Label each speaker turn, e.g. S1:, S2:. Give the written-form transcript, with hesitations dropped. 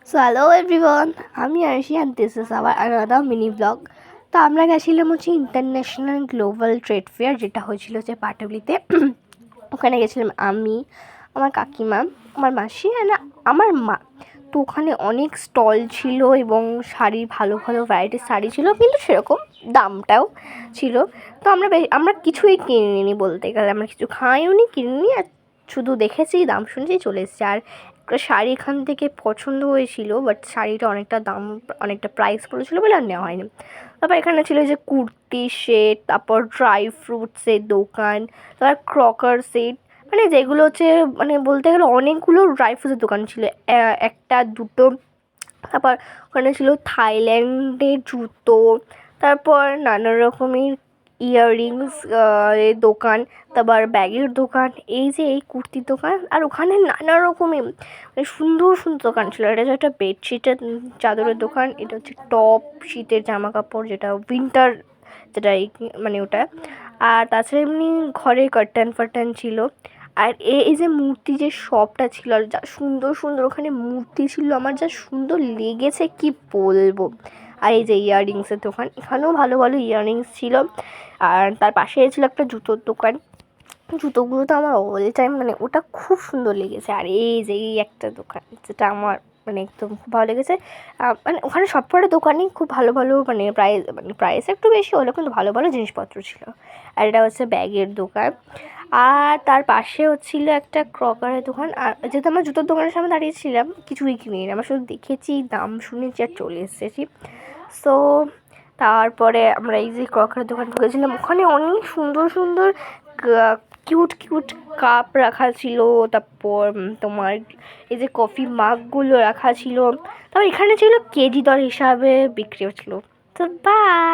S1: So hello everyone, আমি Arshi and this is our another mini vlog. তো আমরা গেছিলাম হচ্ছে ইন্টারন্যাশনাল গ্লোবাল ট্রেড ফেয়ার, যেটা হয়েছিল হচ্ছে পাটুলিতে। ওখানে গেছিলাম আমি, আমার কাকিমা, আমার মাসি আর আমার মা। তো ওখানে অনেক স্টল ছিল এবং শাড়ি, ভালো ভালো ভ্যারাইটির শাড়ি ছিল, কিন্তু সেরকম দামটাও ছিল। তো আমরা কিছুই কিনিনি, বলতে গেলে আমরা কিছু খাইও নি, কিনিনি, আর শুধু দেখেছি, দাম শুনেছি, চলে এসেছি। আর একটা শাড়ি এখান থেকে পছন্দ হয়েছিল, বাট শাড়িটা অনেকটা দাম, অনেকটা প্রাইস পড়েছিল বলে আর নেওয়া হয়নি। তারপর এখানে ছিল যে কুর্তি সেট, তারপর ড্রাই ফ্রুটসের দোকান, তারপর ক্রকার সেট, মানে যেগুলো হচ্ছে, মানে বলতে গেলে অনেকগুলো ড্রাই ফ্রুটসের দোকান ছিল, একটা দুটো। তারপর ওখানে ছিল থাইল্যান্ডের জুতো, তারপর নানা রকমের ইয়াররিংস এর দোকান, তারপর ব্যাগের দোকান, এই কুর্তির দোকান। আর ওখানে নানা রকমের মানে সুন্দর সুন্দর দোকান ছিল। এটা হচ্ছে একটা বেডশিটের চাদরের দোকান, এটা হচ্ছে টপ, শীতের জামা কাপড়, যেটা উইন্টার, যেটা মানে ওটা। আর তাছাড়া এমনি ঘরের কার্টেন ফার্টেন ছিল। আর এই যে মূর্তি যে শপটা ছিল, আর যা সুন্দর সুন্দর ওখানে মূর্তি ছিল, আমার যা সুন্দর লেগেছে কি বলবো। আর এই যে ইয়াররিংসের দোকান, এখানেও ভালো ভালো ইয়াররিংস ছিল। আর তার পাশে ছিল একটা জুতোর দোকান, জুতোগুলো তো আমার অল টাইম, মানে ওটা খুব সুন্দর লেগেছে। আর এই যে এই একটা দোকান, যেটা আমার মানে একদম খুব ভালো লেগেছে। মানে ওখানে সব কটা দোকানই খুব ভালো ভালো, মানে প্রাইস একটু বেশি হলো, কিন্তু ভালো ভালো জিনিসপত্র ছিল। আর এটা হচ্ছে ব্যাগের দোকান। আর তার পাশে হচ্ছিল একটা ক্রকারের দোকান। আর যেহেতু আমরা জুতোর দোকানের সামনে দাঁড়িয়েছিলাম, কিছুই কিনিনি, আমরা শুধু দেখেছি, দাম শুনেছি, আর চলে এসেছি। সো তারপরে আমরা এই যে ক্রকারের দোকান ঢুকেছিলাম, ওখানে অনেক সুন্দর সুন্দর কিউট কিউট কাপ রাখা ছিল। তারপর তোমার এই যে কফি মাগগুলো রাখা ছিল। তারপর এখানে ছিল কেজি দর হিসাবে বিক্রি হচ্ছিলো। তো বাই।